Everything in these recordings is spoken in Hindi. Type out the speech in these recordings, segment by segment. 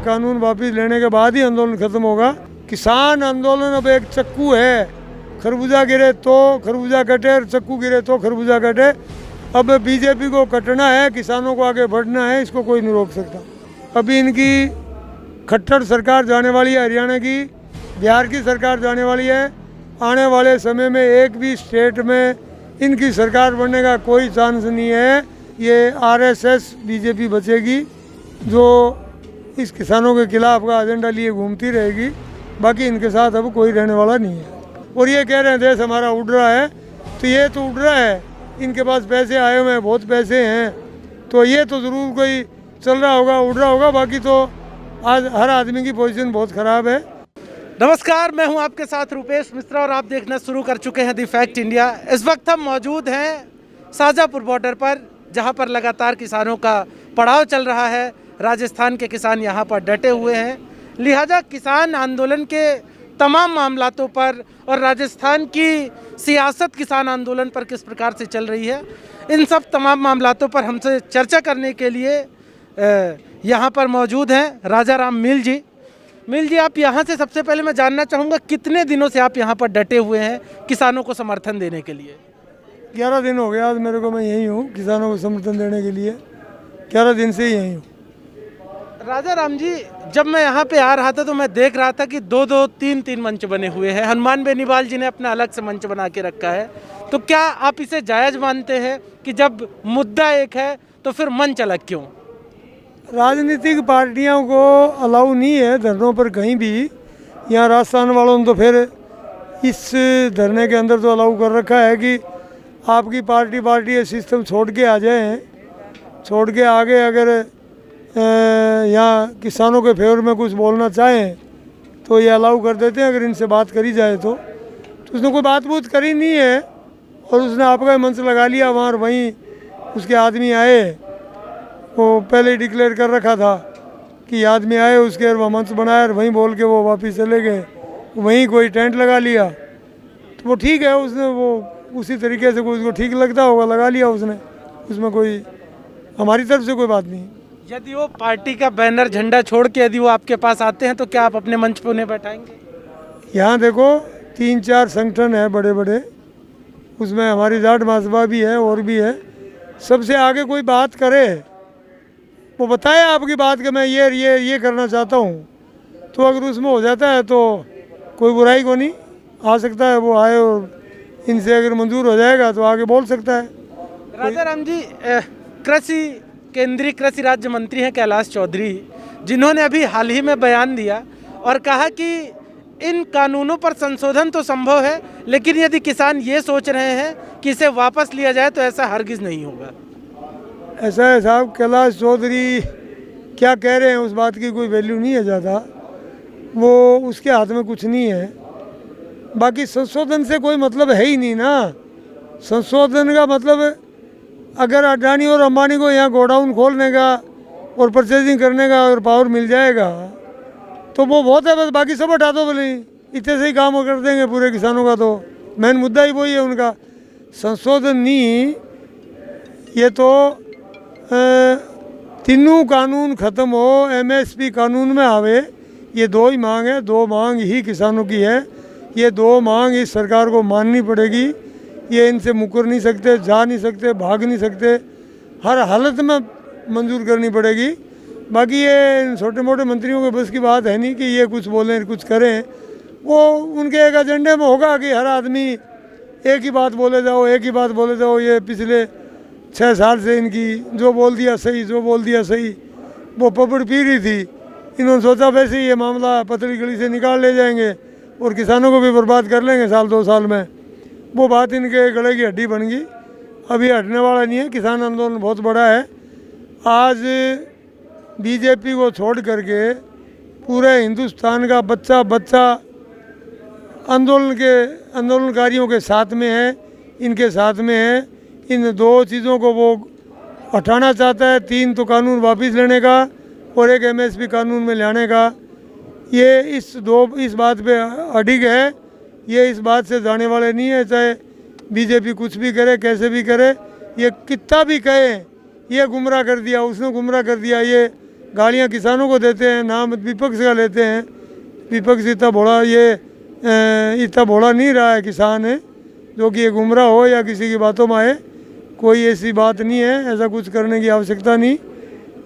कानून वापस लेने के बाद ही आंदोलन खत्म होगा। किसान आंदोलन अब एक चक्कू है, खरबूजा गिरे तो खरबूजा कटे और चक्कू गिरे तो खरबूजा कटे। अब बीजेपी को कटना है, किसानों को आगे बढ़ना है, इसको कोई नहीं रोक सकता। अभी इनकी खट्टर सरकार जाने वाली है, हरियाणा की, बिहार की सरकार जाने वाली है। आने वाले समय में एक भी स्टेट में इनकी सरकार बनने का कोई चांस नहीं है। ये आरएसएस बीजेपी बचेगी जो इस किसानों के खिलाफ का एजेंडा लिए घूमती रहेगी। बाकी इनके साथ अब कोई रहने वाला नहीं है। और ये कह रहे हैं देश हमारा उड़ रहा है, तो ये तो उड़ रहा है, इनके पास पैसे आए हुए हैं, बहुत पैसे हैं, तो ये तो ज़रूर कोई चल रहा होगा, उड़ रहा होगा। बाकी तो आज हर आदमी की पोजीशन बहुत ख़राब है। नमस्कार, मैं हूं आपके साथ रुपेश मिश्रा और आप देखना शुरू कर चुके हैं दी फैक्ट इंडिया। इस वक्त हम मौजूद हैं शाजापुर बॉर्डर पर, जहां पर लगातार किसानों का पड़ाव चल रहा है। राजस्थान के किसान यहां पर डटे हुए हैं, लिहाजा किसान आंदोलन के तमाम मामलातों पर और राजस्थान की सियासत किसान आंदोलन पर किस प्रकार से चल रही है, इन सब तमाम मामलातों पर हमसे चर्चा करने के लिए यहाँ पर मौजूद हैं राजा राम मील जी। मील जी, आप यहाँ से सबसे पहले मैं जानना चाहूँगा, कितने दिनों से आप यहाँ पर डटे हुए हैं किसानों को समर्थन देने के लिए? 11 दिन हो गया आज मेरे को, मैं यहीं हूँ किसानों को समर्थन देने के लिए। 11 दिन से ही यहीं हूँ। राजा राम जी, जब मैं यहाँ पे आ रहा था तो मैं देख रहा था कि दो तीन मंच बने हुए हैं। हनुमान बेनीवाल जी ने अपना अलग से मंच बना के रखा है, तो क्या आप इसे जायज़ मानते हैं कि जब मुद्दा एक है तो फिर मंच अलग क्यों? राजनीतिक पार्टियों को अलाउ नहीं है धरनों पर कहीं भी। यहाँ राजस्थान वालों ने तो फिर इस धरने के अंदर तो अलाउ कर रखा है कि आपकी पार्टी ये सिस्टम छोड़ के आ जाए, छोड़ के आगे अगर यहाँ किसानों के फेवर में कुछ बोलना चाहें तो ये अलाउ कर देते हैं, अगर इनसे बात करी जाए तो उसने कोई बात बूत करी नहीं है और उसने आपका मंच लगा लिया वहाँ। वहीं उसके आदमी आए, वो पहले ही डिक्लेयर कर रखा था कि आदमी आए, उसके वह मंच बनाया और वहीं बोल के वो वापस चले गए। वहीं कोई टेंट लगा लिया, तो वो ठीक है, उसने वो उसी तरीके से कोई उसको ठीक लगता होगा लगा लिया उसने, उसमें कोई हमारी तरफ से कोई बात नहीं। यदि वो पार्टी का बैनर झंडा छोड़ के यदि वो आपके पास आते हैं तो क्या आप अपने मंच पर उन्हें बैठाएंगे? यहाँ देखो 3-4 संगठन है बड़े बड़े, उसमें हमारी जाट महासभा भी है और भी है। सबसे आगे कोई बात करे, वो बताए आपकी बात कि मैं ये करना चाहता हूँ, तो अगर उसमें हो जाता है तो कोई बुराई को नहीं, आ सकता है वो आए और इनसे अगर मंजूर हो जाएगा तो आगे बोल सकता है। राजा राम जी, केंद्रीय कृषि राज्य मंत्री हैं कैलाश चौधरी, जिन्होंने अभी हाल ही में बयान दिया और कहा कि इन कानूनों पर संशोधन तो संभव है, लेकिन यदि किसान ये सोच रहे हैं कि इसे वापस लिया जाए तो ऐसा हरगिज़ नहीं होगा। ऐसा है साहब, कैलाश चौधरी क्या कह रहे हैं उस बात की कोई वैल्यू नहीं है ज़्यादा, वो उसके हाथ में कुछ नहीं है। बाकी संशोधन से कोई मतलब है ही नहीं ना। संशोधन का मतलब अगर अडानी और अंबानी को यहाँ गोडाउन खोलने का और परचेजिंग करने का अगर पावर मिल जाएगा तो वो बहुत है, बस बाकी सब हटा दो बोले, इतने से ही काम कर देंगे पूरे किसानों का। तो मेन मुद्दा ही वही है उनका, संशोधन नहीं। ये तो तीनों कानून ख़त्म हो, एमएसपी कानून में आवे, ये 2 ही मांग है, 2 मांग ही किसानों की है। ये 2 मांग इस सरकार को माननी पड़ेगी, ये इनसे मुकर नहीं सकते, जा नहीं सकते, भाग नहीं सकते, हर हालत में मंजूर करनी पड़ेगी। बाकी ये छोटे मोटे मंत्रियों के बस की बात है नहीं कि ये कुछ बोलें कुछ करें। वो उनके एक एजेंडे में होगा कि हर आदमी एक ही बात बोले जाओ, एक ही बात बोले जाओ। ये पिछले 6 साल से इनकी जो बोल दिया सही, जो बोल दिया सही, वो पपड़ पी रही थी। इन्होंने सोचा वैसे ही ये मामला पतली गली से निकाल ले जाएंगे और किसानों को भी बर्बाद कर लेंगे साल 2 साल में। वो बात इनके गले की हड्डी बन गई, अभी हटने वाला नहीं है। किसान आंदोलन बहुत बड़ा है। आज बीजेपी को छोड़ करके पूरे हिंदुस्तान का बच्चा आंदोलनकारियों के साथ में है, इनके साथ में है। इन 2 चीज़ों को वो हटाना चाहता है, 3 तो कानून वापस लेने का और एक एमएसपी कानून में लाने का। ये इस बात पे अडिग है, ये इस बात से जाने वाले नहीं है। चाहे बीजेपी कुछ भी करे, कैसे भी करे, ये कितना भी कहे, ये गुमराह कर दिया, उसने गुमराह कर दिया, ये गालियां किसानों को देते हैं, नाम विपक्ष का लेते हैं। विपक्ष इतना बड़ा नहीं रहा है किसान है जो कि ये गुमराह हो या किसी की बातों में आए। कोई ऐसी बात नहीं है, ऐसा कुछ करने की आवश्यकता नहीं।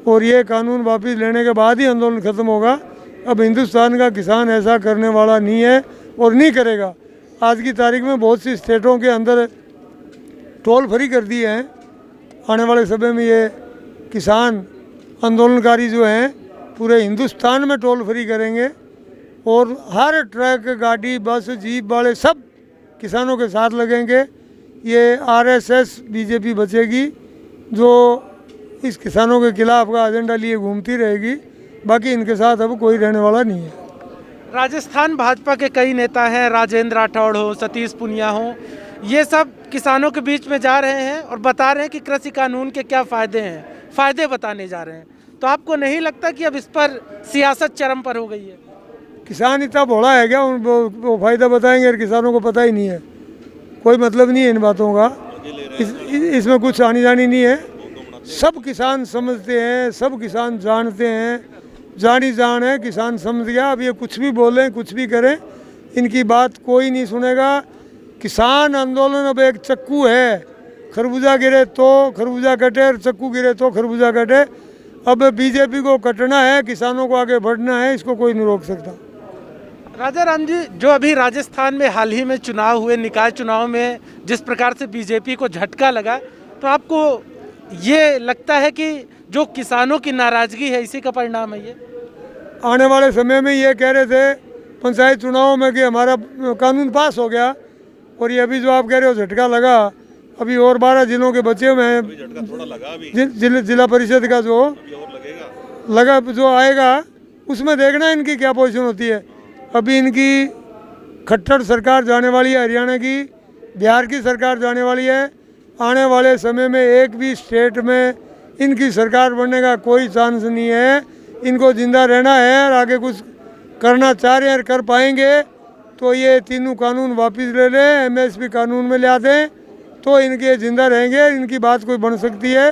और ये कानून वापस लेने के बाद ही आंदोलन ख़त्म होगा। अब हिंदुस्तान का किसान ऐसा करने वाला नहीं है और नहीं करेगा। आज की तारीख में बहुत सी स्टेटों के अंदर टोल फ्री कर दिए हैं। आने वाले समय में ये किसान आंदोलनकारी जो हैं पूरे हिंदुस्तान में टोल फ्री करेंगे और हर ट्रक, गाड़ी, बस, जीप वाले सब किसानों के साथ लगेंगे। ये आरएसएस बीजेपी बचेगी जो इस किसानों के खिलाफ का एजेंडा लिए घूमती रहेगी। बाकी इनके साथ अब कोई रहने वाला नहीं है। राजस्थान भाजपा के कई नेता हैं, राजेंद्र राठौड़ हो, सतीश पुनिया हो, ये सब किसानों के बीच में जा रहे हैं और बता रहे हैं कि कृषि कानून के क्या फ़ायदे हैं, फ़ायदे बताने जा रहे हैं। तो आपको नहीं लगता कि अब इस पर सियासत चरम पर हो गई है? किसान इतना भोला है क्या वो फ़ायदा बताएंगे और किसानों को पता ही नहीं है? कोई मतलब नहीं है इन बातों का। इसमें कुछ आनी जानी नहीं है। सब किसान समझते हैं, सब किसान जानते हैं, जानी जान है, किसान समझ गया। अब ये कुछ भी बोलें, कुछ भी करें, इनकी बात कोई नहीं सुनेगा। किसान आंदोलन अब एक चक्कू है, खरबूजा गिरे तो खरबूजा कटे और चक्कू गिरे तो खरबूजा कटे। अब बीजेपी को कटना है, किसानों को आगे बढ़ना है, इसको कोई नहीं रोक सकता। राजा राम जी, जो अभी राजस्थान में हाल ही में चुनाव हुए, निकाय चुनाव में जिस प्रकार से बीजेपी को झटका लगा, तो आपको ये लगता है कि जो किसानों की नाराजगी है इसी का परिणाम है ये? आने वाले समय में ये कह रहे थे पंचायत चुनाव में कि हमारा कानून पास हो गया, और ये अभी जो आप कह रहे हो झटका लगा, अभी और 12 जिलों के बचे हुए हैं। जिला परिषद का जो लगा जो आएगा उसमें देखना इनकी क्या पोजीशन होती है। अभी इनकी खट्टर सरकार जाने वाली है, हरियाणा की, बिहार की सरकार जाने वाली है। आने वाले समय में एक भी स्टेट में इनकी सरकार बनने का कोई चांस नहीं है। इनको जिंदा रहना है और आगे कुछ करना चाह रहे हैं, कर पाएंगे तो ये तीनों कानून वापस ले लें, एमएसपी कानून में ला दें तो इनके जिंदा रहेंगे, इनकी बात कोई बन सकती है।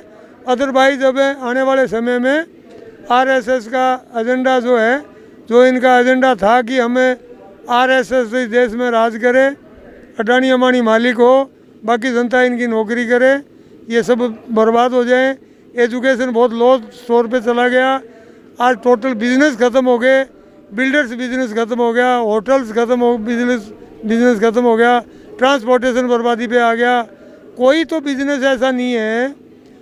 अदरवाइज अब आने वाले समय में आरएसएस का एजेंडा जो है, जो इनका एजेंडा था कि हमें आरएसएस इस देश में राज करे, अडानी अम्बानी मालिक हो, बाकी जनता इनकी नौकरी करे, ये सब बर्बाद हो जाए। एजुकेशन बहुत लो स्टोर पे चला गया। आज टोटल बिजनेस ख़त्म हो गए, बिल्डर्स बिजनेस ख़त्म हो गया, होटल्स ख़त्म हो बिजनेस ख़त्म हो गया, ट्रांसपोर्टेशन बर्बादी पे आ गया। कोई तो बिजनेस ऐसा नहीं है।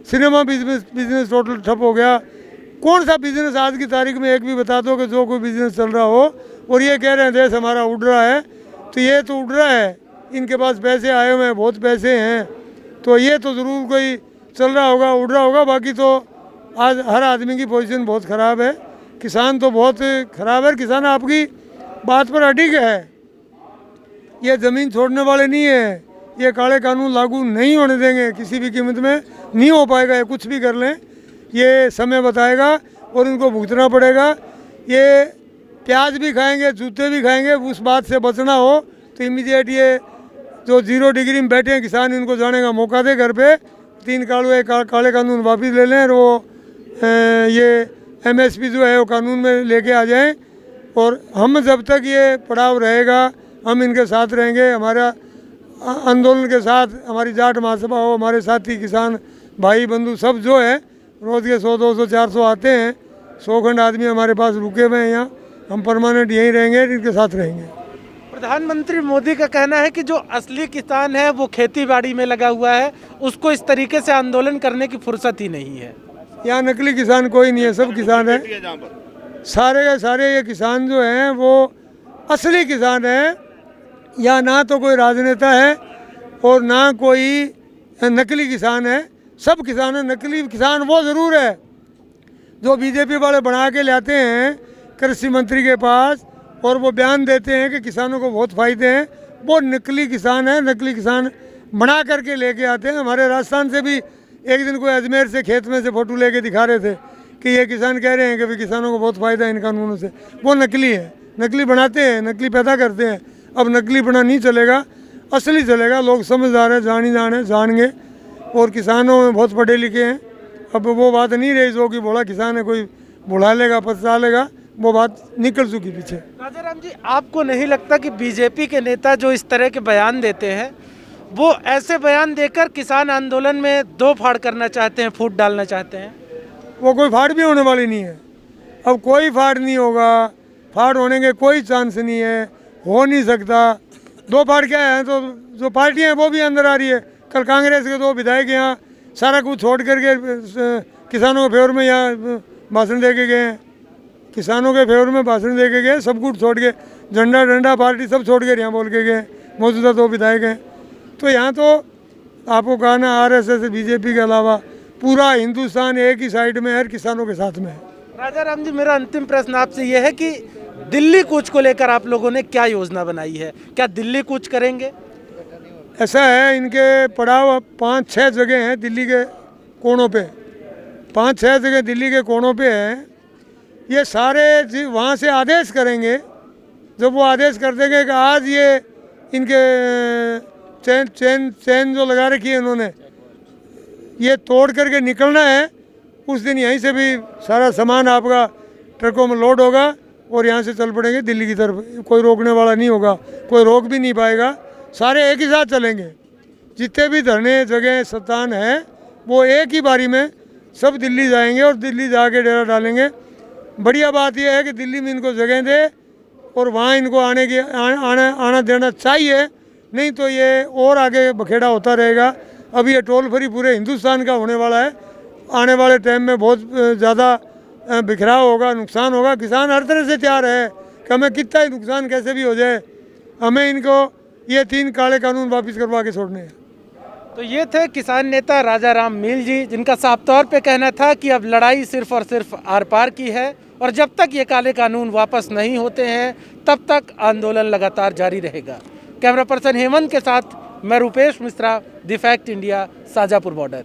सिनेमा बिजनेस टोटल ठप हो गया। कौन सा बिजनेस आज की तारीख में एक भी बता दो कि जो कोई बिजनेस चल रहा हो। और ये कह रहे हैं देश हमारा उड़ रहा है, तो ये तो उड़ रहा है, इनके पास पैसे आए हुए हैं, बहुत पैसे हैं, तो ये तो ज़रूर कोई चल रहा होगा, उड़ रहा होगा। बाकी तो आज हर आदमी की पोजीशन बहुत ख़राब है। किसान तो बहुत ख़राब है। किसान आपकी बात पर अडिग है, ये ज़मीन छोड़ने वाले नहीं है। ये काले कानून लागू नहीं होने देंगे, किसी भी कीमत में नहीं हो पाएगा। ये कुछ भी कर लें, ये समय बताएगा और इनको भुगतना पड़ेगा। ये प्याज भी खाएंगे, जूते भी खाएंगे। उस बात से बचना हो तो इमीडिएट ये जो 0 डिग्री में बैठे हैं किसान, इनको जाने का मौका दे घर पे। 3 काले कानून वापस ले लें और वो ये एमएसपी जो है वो कानून में लेके आ जाएं। और हम जब तक ये पड़ाव रहेगा हम इनके साथ रहेंगे। हमारा आंदोलन के साथ हमारी जाट महासभा हो, हमारे साथी किसान भाई बंधु सब जो है रोज़ के 100, 200, 400 आते हैं। 100 खंड आदमी हमारे पास रुके हुए हैं यहाँ। हम परमानेंट यहीं रहेंगे, इनके साथ रहेंगे। प्रधानमंत्री मोदी का कहना है कि जो असली किसान है वो खेती बाड़ी में लगा हुआ है, उसको इस तरीके से आंदोलन करने की फुर्सत ही नहीं है। यहाँ नकली किसान कोई नहीं है, सब किसान है। सारे के सारे ये किसान जो हैं वो असली किसान हैं। यहाँ ना तो कोई राजनेता है और ना कोई नकली किसान है। सब किसान है। नकली किसान वो ज़रूर है जो बीजेपी वाले बना के लाते हैं कृषि मंत्री के पास और वो बयान देते हैं कि किसानों को बहुत फ़ायदे हैं। वो नकली किसान है। नकली किसान बना करके लेके आते हैं। हमारे राजस्थान से भी एक दिन कोई अजमेर से खेत में से फ़ोटो लेके दिखा रहे थे कि ये किसान कह रहे हैं कि भाई किसानों को बहुत फ़ायदा है इन कानूनों से। वो नकली है, नकली बनाते हैं, नकली पैदा करते हैं। अब नकली बना नहीं चलेगा, असली चलेगा। लोग समझदार हैं, जानेंगे और किसानों में बहुत पढ़े लिखे हैं। अब वो बात नहीं रही जो कि बोला किसान है कोई बुला लेगा, फंसा लेगा, वो बात निकल चुकी पीछे। राजाराम जी, आपको नहीं लगता कि बीजेपी के नेता जो इस तरह के बयान देते हैं, वो ऐसे बयान देकर किसान आंदोलन में दो फाड़ करना चाहते हैं, फूट डालना चाहते हैं? वो कोई फाड़ भी होने वाली नहीं है। अब कोई फाड़ नहीं होगा, फाड़ होने के कोई चांस नहीं है, हो नहीं सकता। दो फाड़ क्या है, तो जो पार्टियां हैं वो भी अंदर आ रही है। कल कांग्रेस के दो विधायक यहाँ सारा कुछ छोड़ करके किसानों के फेवर में यहाँ भाषण दे के गए हैं। किसानों के फेवर में भाषण दे के गए, सब कुछ छोड़ के, झंडा डंडा पार्टी सब छोड़ के यहाँ बोल के गए। मौजूदा दो विधायक हैं। तो यहाँ तो आपको कहा ना, आरएसएस बीजेपी के अलावा पूरा हिंदुस्तान एक ही साइड में है, किसानों के साथ में है। राजाराम जी, मेरा अंतिम प्रश्न आपसे यह है कि दिल्ली कूच को लेकर आप लोगों ने क्या योजना बनाई है? क्या दिल्ली कूच करेंगे? ऐसा है, इनके पड़ाव 5-6 जगह हैं दिल्ली के कोनों पे, 5-6 जगह दिल्ली के कोनों पे हैं। ये सारे वहाँ से आदेश करेंगे। जब वो आदेश कर देंगे कि आज ये इनके चैन जो लगा रखी है इन्होंने, ये तोड़ करके निकलना है, उस दिन यहीं से भी सारा सामान आपका ट्रकों में लोड होगा और यहाँ से चल पड़ेंगे दिल्ली की तरफ। कोई रोकने वाला नहीं होगा, कोई रोक भी नहीं पाएगा, सारे एक ही साथ चलेंगे। जितने भी धरने जगह स्थान हैं वो एक ही बारी में सब दिल्ली जाएंगे और दिल्ली जाके डेरा डालेंगे। बढ़िया बात यह है कि दिल्ली में इनको जगह दे और वहाँ इनको आना देना चाहिए, नहीं तो ये और आगे बखेड़ा होता रहेगा। अब ये टोल फ्री पूरे हिंदुस्तान का होने वाला है। आने वाले टाइम में बहुत ज़्यादा बिखराव होगा, नुकसान होगा। किसान हर तरह से तैयार है कि हमें कितना ही नुकसान कैसे भी हो जाए, हमें इनको ये 3 काले कानून वापस करवा के छोड़ने हैं। तो ये थे किसान नेता राजाराम मील जी, जिनका साफ तौर पे कहना था कि अब लड़ाई सिर्फ और सिर्फ आर पार की है और जब तक ये काले कानून वापस नहीं होते हैं तब तक आंदोलन लगातार जारी रहेगा। कैमरा पर्सन हेमंत के साथ मैं Rupesh Mishra, the fact India, Shajapur border.